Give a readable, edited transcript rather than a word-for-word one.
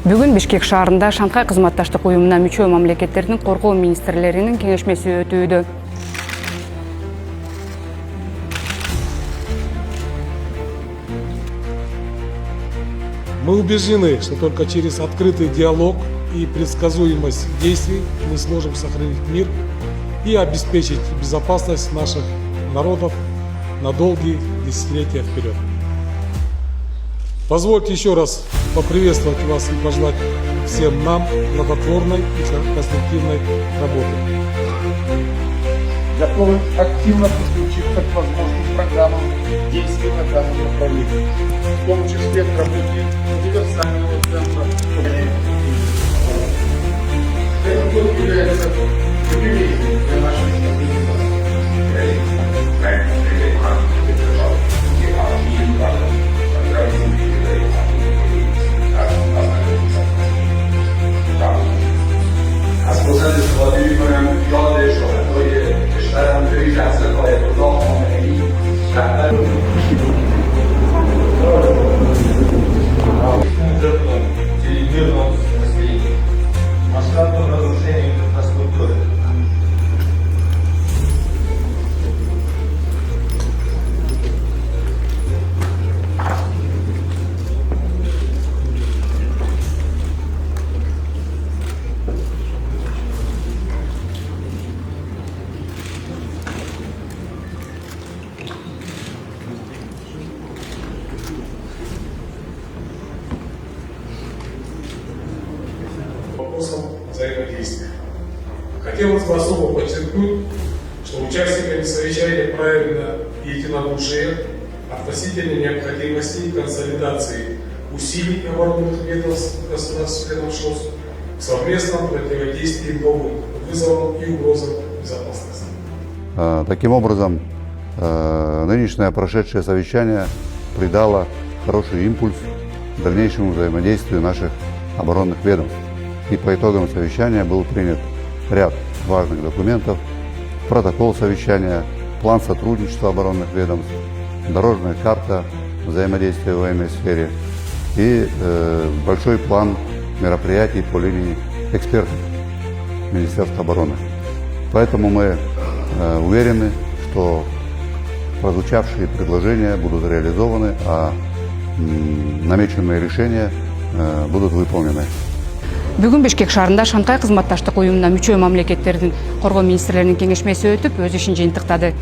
Бүгін Бишкек шаарында Шанхай кызматташтык уюмуна мүчө мамлекеттердин коргоо министрлеринин кеңешмеси өтүүдө. Мы убеждены, что только через открытый диалог и предсказуемость действий мы сможем сохранить мир и обеспечить безопасность наших народов на долгие десятилетия вперед. Позвольте еще раз поприветствовать вас и пожелать всем нам плодотворной и конструктивной работы. Готовы активно подключиться к возможным программам действий на данном направлении, в том числе к работе универсального центра. Этот год является юбилейным для нашей از بزرگ استفاده می‌کنم یاد شهدای کشورم توی جلسه آیت الله خامنه‌ای масштабного разрушения инфраструктуры. Вопросам взаимодействия. Хотелось бы особо подчеркнуть, что участниками совещания правильно и единодушие относительно необходимости консолидации усилий оборонных ведомств государств-членов ШОС в совместном противодействии новым вызовам и угрозам безопасности. Таким образом, нынешнее прошедшее совещание придало хороший импульс дальнейшему взаимодействию наших оборонных ведомств. И по итогам совещания был принят ряд важных документов: протокол совещания, план сотрудничества оборонных ведомств, дорожная карта взаимодействия в военной сфере и большой план мероприятий по линии экспертов Министерства обороны. Поэтому мы уверены, что прозвучавшие предложения будут реализованы, а намеченные решения будут выполнены. Бүгін Бишкек шаарында Шанхай кызматташтык уюмуна мүчө мамлекеттердин коргоо министрлеринин кеңешмеси өтүп, өз ишин жыйынтыктады.